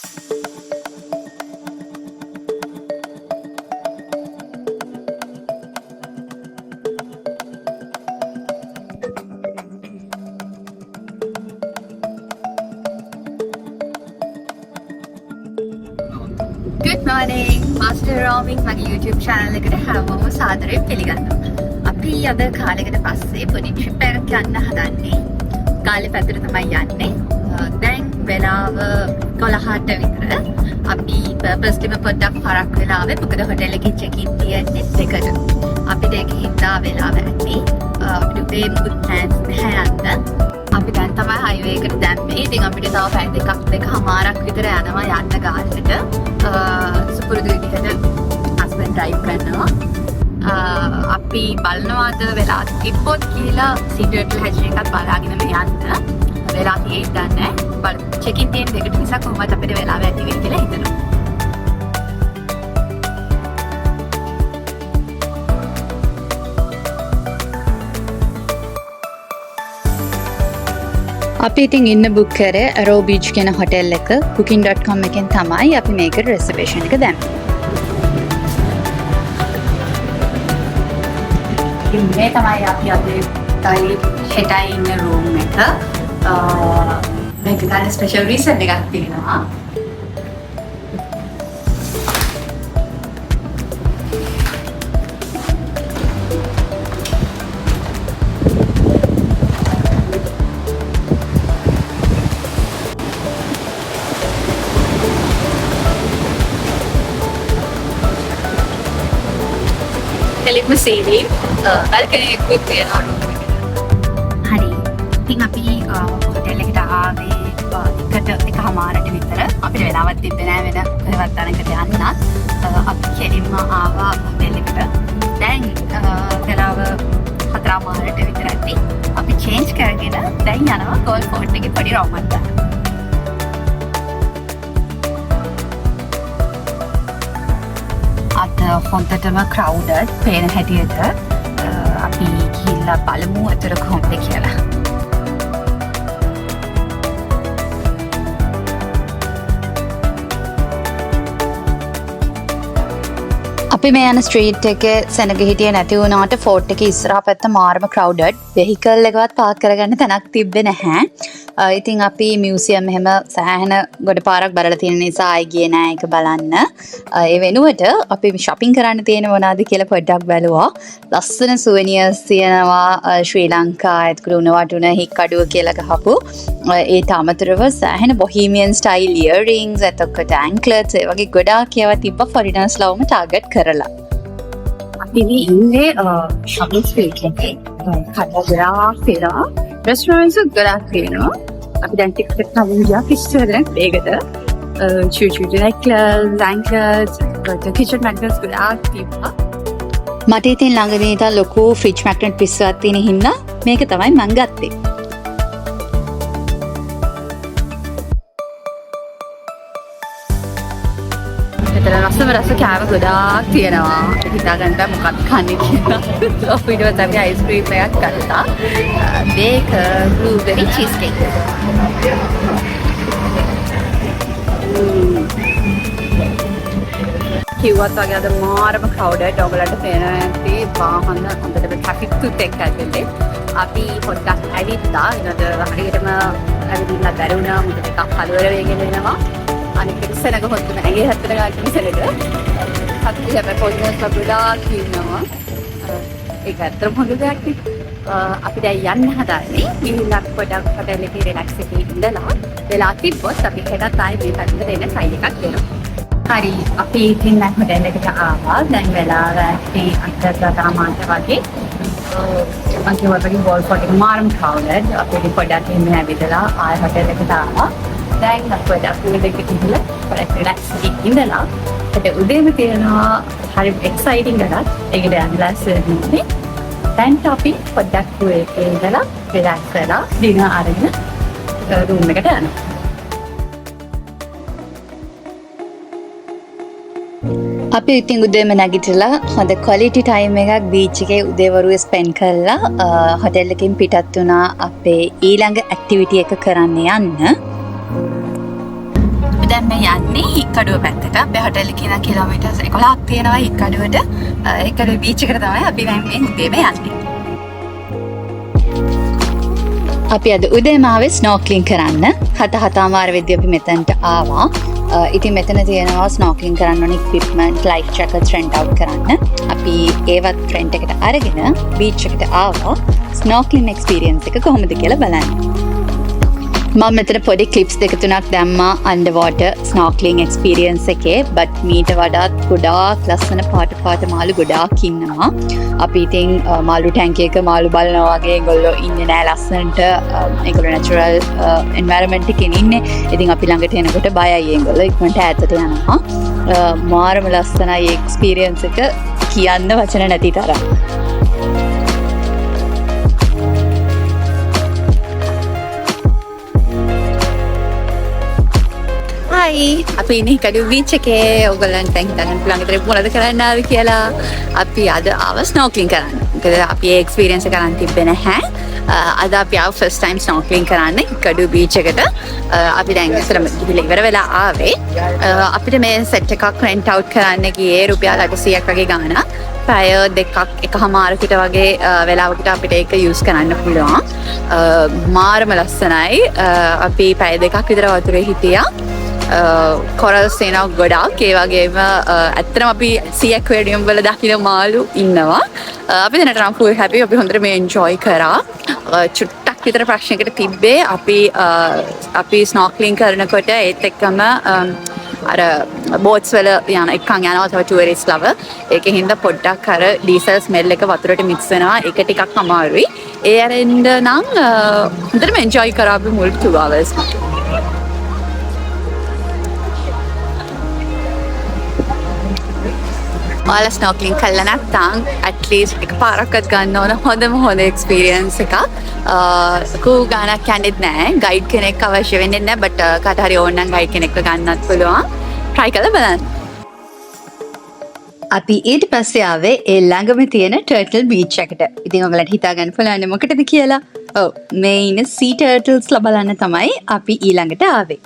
Good morning, Master Roaming මගේ YouTube channel එකට හැමෝම සාදරයෙන් පිළිගන්නවා. අපි අද කාලයකට පස්සේ පොඩි trip එකක් යන්න හදන්නේ. කාලේ පැත්තට තමයි යන්නේ. දැන් වෙලාව 11ට විතර. අපි purposelyම පොඩ්ඩක් හරක් වෙලා ආවේ. මොකද හොටෙල් එකේ check in තියෙන්නේ 2ට. අපිට ඒක හින්දා වෙලාව ඇති. අපිට උදේ මුකුත් plans නැහැ යන්න. අපි දැන් තමයි highway එකට දැම්මේ. ඉතින් අපිට තව පැය දෙකමාරක් විතර යනවා යන්න ගානට. සුපුරුදු විදිහට husband drive කරනවා. අපි බලනවාද වෙලා තිබ්බොත් කියලා secret hatch එකක් බලාගෙන යන්න. වෙලා තියෙන්නේ නැහැ. බලමු. check in තියෙන දෙකට නිසා කොහොමද අපිට වෙලාව ඇති වෙන්නේ කියලා හිතනවා. අපි ඉතින් ඉන්න බුක් කරේ Arrow Beach කියන හොටෙල් එක booking.com එකෙන් තමයි අපි මේක රිසර්වේෂන් එක දැම්මේ. මේ තමයි අපි අද හෙටයි ඉන්න රූම් එක. මේක ගන්න ස්පෙෂල් රීසන් එකක් තියෙනවා. එලික්ම සීලි බල්කනි එකක් තියෙනවා. හරි. ඉතින් අපි හොටෙල් එකට ආවේ එකමාරට විතර. අපිට වෙලාවක් තිබ්බේ නෑ වෙන කොහෙවත් තැනකට යන්න. අපි කෙලින්ම ආවා හොටෙල් එකට. දැන් වෙලාව 4:00 විතර ඇති. අපි චේන්ජ් කරගෙන දැන් යනවා ගෝල්ෆ් ෆෝර්ට් එකේ පොඩි රවුමක් ගන්න. අද හොඳටම crowded පේන හැටියට අපි ගිහිල්ලා බලමු අතර කොහොමද කියලා. අපි මේ යන ස්ට්‍රීට් එකේ සෙනග හිටියේ නැති වුණාට ෆෝර්ට් එකේ ඉස්සරහා පැත්ත මාරම crowded. වෙහිකල් එකවත් පාක් කරගන්න තැනක් තිබ්බේ නැහැ. ඉතින් අපි මියුසියම් එහෙම සෑහෙන ගොඩ පාරක් බලලා තියෙන නිසා ආයි ගියේ නෑ ඒක බලන්න. ඒ වෙනුවට අපි shopping කරන්න තියෙන මොනවද කියලා පොඩ්ඩක් බැලුවා. ලස්සන souvenirs තියෙනවා ශ්‍රී ලංකා එතකොට උණවටුන හික්කඩුව කියලා ගහපු. ඒට අමතරව සෑහෙන bohemian style earrings එතකොට anklets ඒ වගේ ගොඩාක් ඒවා තිබ්බා foreigners ලවම target කරලා. අපි ඉන්නේ shopping street එකේ. කඩලා ගියා restaurants ගොඩාක් තියෙනවා. අපි දැන් ටිකට් එක ගියා කිස්සරෙන් ඒකට චූචූ necklace, anklets, kitchen magnets ගොඩාක් තිබ්බා. මට ඉතින් ළඟදී ඉතින් ලොකු fridge magnet පිස්සුවක් තියෙන හින්දා මේක තමයි මම ගත්තේ. රස කෑම ගොඩාක් තියෙනවා. හිතාගන්න මොකක්ද කන්නේ කියලා. ඊට පස්සේ අපි අයිස්ක්‍රීම් එකක් ගත්තා. මේක බ්ලූබෙරි චීස් කේක්. කිව්වත් වගේ අද මාරම crowded. ඔයගලන්ට පේනවා ඇති වාහන හොඳට traffic තුත් එක්ක ඇතුලේ. අපි පොඩ්ඩක් ඇවිත්තා. ඊනද හරියටම ඇවිදින්න බැරි වුණා. මොකද ටිකක් කලවර වෙගෙන එනවා. අනික සෙනග හොත්තුන ඇගේ හැත්තට ගන්න සෙනග අපි හැබැයි පොඩ්ඩක් ගොඩාක් ඉන්නවා. ඒක ඇත්තටම හොඳ දෙයක් නේ. අපි දැන් යන්න හදන්නේ ගිහිල්ලා පොඩ්ඩක් හොටෙල් එකේ රිලැක්ස් එකේ ඉඳලා වෙලා තිබ්බොත් අපි හෙටත් ආයේ මේ පැත්තට එන ෆ්ලයිට් එකක් දෙනවා. හරි අපි ඉතින් දැන් හොටෙල් එකට ආවා. දැන් වෙලාව ඇත්තේ 8:00 වගේ. මම කියවලගේ ගෝල්ෆ් ෆෝර්ට් එක මාරම crowded. අපි පොඩ්ඩක් එන්න ඇවිදලා ආයේ හොටෙල් එකට ආවා. දැන් අපිට අපේ දෙකට ගිහලා පොඩ්ඩක් රිලැක්ස් එකකින් ඉඳලා ඒත් උදේම තියෙනවා හරි එක්සයිටිං එකක්. ඒකට යන්නලා ඉන්නේ. දැන් අපි පොඩ්ඩක් ඒකේ ඉඳලා රිලැක්ස් කරලා ඩිනර් අරගෙන රූම් එකට යනවා. අපි ඉතින් උදේම නැගිටලා හොඳ ක්වොලිටි ටයිම් එකක් බීච් එකේ උදේවරුේ ස්පෙන්ඩ් කරලා හොටෙල් එකකින් පිටත් වුණා අපේ ඊළඟ ඇක්ටිවිටි එක කරන්න යන්න. දැන් මේ යන්නේ හික්කඩුව පැත්තට. අපේ හොටෙල් එකේ ඉඳන් කිලෝමීටර් 11ක් තියෙනවා හික්කඩුවට. හික්කඩුව බීච් එකට තමයි අපි දැන් මේ උදේම යන්නේ. අපි අද උදේම ආවේ ස්නෝක්ලින් කරන්න. 7:00 වෙද්දී අපි මෙතනට ආවා. ඉතින් මෙතන තියෙනවා ස්නෝක්ලින් කරන්න ඕන ඉක්විප්මන්ට්, ලයිෆ් ජැකට්ස් රෙන්ට් අවුට් කරන්න. අපි ඒවත් රෙන්ට් එකට අරගෙන බීච් එකට ආවා. ස්නෝක්ලින් එක්ස්පීරියන්ස් එක කොහොමද කියලා බලන්න. මම මෙතන පොඩි ක්ලිප්ස් දෙක තුනක් දැම්මා අන්ඩර් වෝටර් ස්නෝක්ලින් එක්ස්පීරියන්ස් එකේ. බට් මීට වඩාත් ගොඩාක් ලස්සන පාට මාළු ගොඩාක් ඉන්නවා. අපි ඉතින් මාළු ටැංකියක මාළු බලනවා වගේ ඒගොල්ලෝ ඉන්නේ නෑ ලස්සනට. ඒගොල්ලෝ නැචරල් එන්වයරන්මන්ට් එකේ ඉන්නේ. ඉතින් අපි ළඟට එනකොට බයයි ඒගොල්ලෝ ඉක්මනට ඈතට යනවා. මාරම ලස්සනයි එක්ස්පීරියන්ස් එක කියන්න වචන නැති තරම්. අපි ඉන්නේ හික්කඩුව බීච් එකේ. ඔයගොල්ලන්ට දැන් හිතන්න පුළුවන් විතර මොනවද කරන්න ආවේ කියලා. අපි අද ආව ස්නෝක්ලින් කරන්න. මොකද අපි ඒ එක්ස්පීරියන්ස් එක කරන් තිබ්බේ නැහැ. අද අපි ආව ෆස්ට් ටයිම් ස්නෝක්ලින් කරන්න හික්කඩුව බීච් එකට. අපි දැන් ඉස්සරම ගිහිල්ලා ඉවර වෙලා ආවේ. අපිට මේ සෙට් එකක් රෙන්ට් අවුට් කරන්න ගියේ රුපියල් 800ක් වගේ ගාණක්. පැය දෙකක් එකමාරකට වගේ වෙලාවකට අපිට ඒක යූස් කරන්න පුළුවන්. මාරම ලස්සනයි. අපි පැය දෙකක් විතර වතුරේ හිටියා. කොරල්ස් තියෙනවා ගොඩාක්. ඒ වගේම ඇත්තටම අපි සී ඇක්වේරියම් වල දකින්න මාළු ඉන්නවා. අපි දැනට නම් ෆුල් හැපි. අපි හොඳට මේ එන්ජොයි කරා. චුට්ටක් විතර ප්‍රශ්නයකට තිබ්බේ අපි ස්නෝක්ලින් කරනකොට ඒත් එක්කම අර බෝට්ස් වල එක්කන් යනවා තව ටුවරිස්ට්ලව. ඒකෙන් හින්දා පොඩ්ඩක් අර ඩීසල් ස්මෙල් එක වතුරට මික්ස් වෙනවා. ඒක ටිකක් අමාරුයි. ඒ අරින්ද නම් හොඳටම එන්ජොයි කරා අපි මුල් 2 hours. ඔයාලා ස්නෝක්ලින් කළා නැත්නම් ඇට්ලීස්ට් එකපාරක්වත් ගන්න ඕන හොඳ එක්ස්පීරියන්ස් එකක්. කෝ ගානක් යන්නේත් නැහැ. ගයිඩ් කෙනෙක් අවශ්‍ය වෙන්නේ නැහැ. බට් කාට හරි ඕන නම් ගයිඩ් කෙනෙක්ව ගන්නත් පුළුවන්. try කරලා බලන්න. අපි ඊට පස්සේ ආවේ ඒ ළඟම තියෙන ටර්ටල් බීච් එකට. ඉතින් ඔයගලන්ට හිතා ගන්න පුළුවන් මොකටද කියලා. ඔව් මේ ඉන්න සී ටර්ටල්ස්ලා බලන්න තමයි අපි ඊළඟට ආවේ.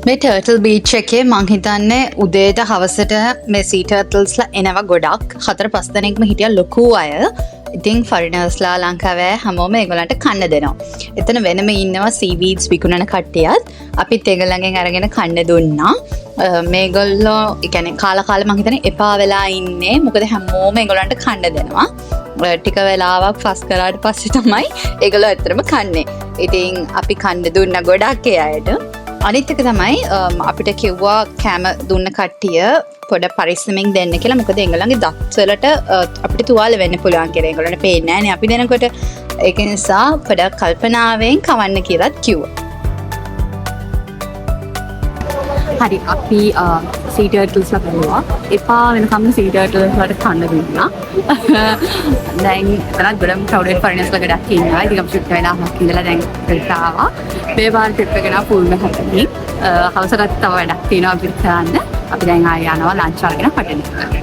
මේ ටර්ටල් බීච් එකේ මං හිතන්නේ උදේට හවසට මේ සී ටර්ටල්ස්ලා එනවා ගොඩක්. 4-5 දෙනෙක්ම හිටියා ලොකු අය. ඉතින් ෆොරිනර්ස්ලා ලංකාවේ හැමෝම ඒගොල්ලන්ට කන්න දෙනවා. එතන වෙනම ඉන්නවා සීවීඩ්ස් විකුණන කට්ටියත්. අපිත් ඒගොල්ලන්ගෙන් අරගෙන කන්න දුන්නා. මේගොල්ලෝ ඒ කියන්නේ කාලා මං හිතන්නේ එපා වෙලා ඉන්නේ. මොකද හැමෝම ඒගොල්ලන්ට කන්න දෙනවා. ටික වෙලාවක් ෆස් කරාට පස්සේ තමයි ඒගොල්ලෝ ඇත්තටම කන්නේ. ඉතින් අපි කන්න දුන්න ගොඩක් ඒ අයට. අනිත් එක තමයි අපිට කිව්වා කෑම දුන්න කට්ටිය පොඩ පරිස්සමෙන් දෙන්න කියලා. මොකද ඒගොල්ලන්ගේ දත් වලට අපිට තුවාල වෙන්න පුළුවන් කියලා. ඒගොල්ලන්ට පේන්නේ නැහැ නේ අපි දෙනකොට. ඒක නිසා පොඩක් කල්පනාවෙන් කවන්න කියලාත් කිව්වා. හරි අපි සී ටර්ටල්ස්ලා බලුවා. එපා වෙනකම් සී ටර්ටල්ස් වලට කන්න දුන්නා. දැන් එතනත් ගොඩක් ක්‍රවුඩඩ් ෆොරිනර්ස්ලා ගොඩක් ඉන්නවා. ඉතින් අපි ෂුට් වෙලාවක් ඉඳලා දැන් එතනට ආවා. මේ වාර ට්‍රිප් එක නා ෆුල්ම හැපෙන්නේ. හවසට තව වැඩක් තියෙනවා අපිට කරන්න. අපි දැන් ආයෙ යනවා ලන්ච් අරගෙන හොටෙල් එකට.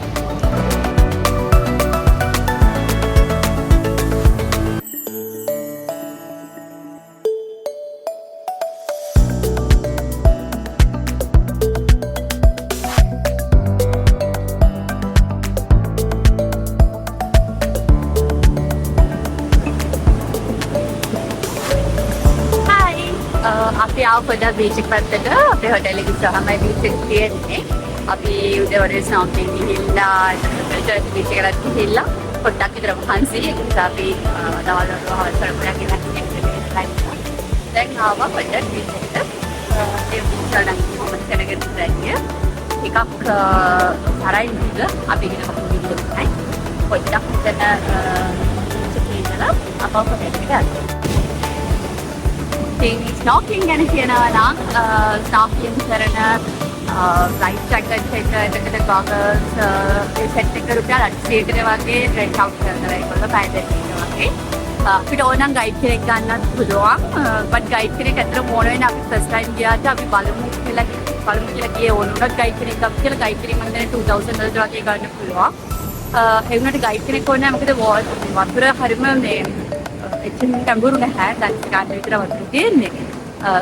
අපි ආව පොඩ්ඩක් බීච් එක පැත්තට. අපේ හොටෙල් එකේ ඉස්සරහමයි බීච් එක තියෙන්නේ. අපි උදේ වගේ ස්නෝක්ලින් ගිහිල්ලා ටර්ටල් බීච් එකට ගිහිල්ලා පොඩ්ඩක් විතර මහන්සි. ඒක නිසා අපි දවල් වල හවස් කරපුවා කියලා හිතලා දැන් ආවා පොඩ්ඩක් බීච් එකට. ඒ බීච් එක නම් කොහොමද කරගෙන ඉන්නේ? එකක් තරයි නේද? අපි හිතමු විදිහටයි. පොඩ්ඩක් හිතන ඉඳලා අපව හොටෙල් එකට යනවා. ස්නෝක්ලින් ගැන කියනවා නම් ස්නෝක්ලින් කරන ලයිෆ් ජැකට් එක එතකොට ගෝගල්ස් ඒ සෙට් එක රුපියල් 800කට වගේ රෙන්ට් අවුට් කරනවා ඒගොල්ලෝ පැය දෙකකට වගේ. අපිට ඕන නම් ගයිඩ් කෙනෙක් ගන්නත් පුළුවන්. බට් ගයිඩ් කෙනෙක් අතර මොන වෙන අපි ෆස්ට් ටයිම් ගියාට අපි බලමු කියලා ගියේ ඕන උනත් ගයිඩ් කෙනෙක් අපි කියලා ගයිඩ් කෙනෙක් මම දැන් 2000 වලට වගේ ගන්න පුළුවන්. ඒ වුණාට ගයිඩ් කෙනෙක් ඕනේ නැහැ මොකද වතුර හරිම මේ එච්චර ගැඹුරු නැහැ. දැන් ගන්න විතර වතුර තියෙන්නේ.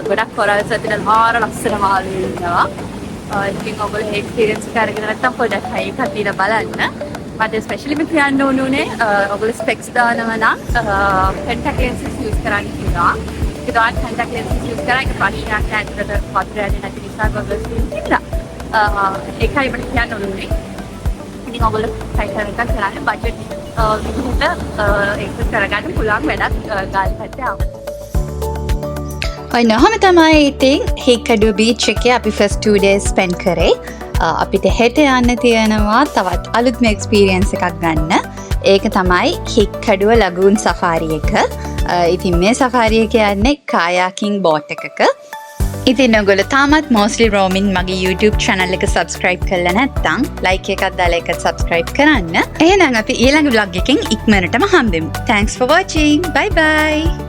ගොඩක් කොරල්ස් අතර මාර ලස්සන මාළු ඉන්නවා. ඉතින් ඔයගොල්ලෝ එක්ස්පීරියන්ස් එක අරගෙන නැත්තම් පොඩ්ඩක් හයික් හතිලා බලන්න. මට ස්පෙෂලිම කියන්න ඕනුනේ ඔයගොල්ලෝ ස්පෙක්ස් දානවා නම් contact lenses use කරන්න කියලා. ඒක දාන්න contact lenses use කරා ඒක ප්‍රශ්නයක් ඇත්තට වතුර යන්නේ නැති නිසා goggles තියෙනවා. ඒකයි මට කියන්න ඕනුනේ. ඉතින් ඔයගොල්ලෝ try කරන්න බජට් විදිහට ඒක කරගන්න පුළුවන් වැඩක් ගල් පැත්තේ ආවම. ඔය නොහම තමයි ඉතින් හික්කඩුව බීච් එකේ අපි ෆස්ට් 2 days spend කරේ. අපිට හෙට යන්න තියෙනවා තවත් අලුත්ම එක්ස්පීරියන්ස් එකක් ගන්න. ඒක තමයි හික්කඩුව ලගූන් සෆාරි එක. ඉතින් මේ සෆාරි එක යන්නේ කායාකින් බෝට් එකක. ඉතින් ඔයගොල්ලෝ තාමත් mostly roaming මගේ YouTube channel එක subscribe කරලා නැත්නම් like එකක් දාලා ඒක subscribe කරන්න. එහෙනම් අපි ඊළඟ vlog එකෙන් ඉක්මනටම හම්බෙමු. Thanks for watching. Bye bye.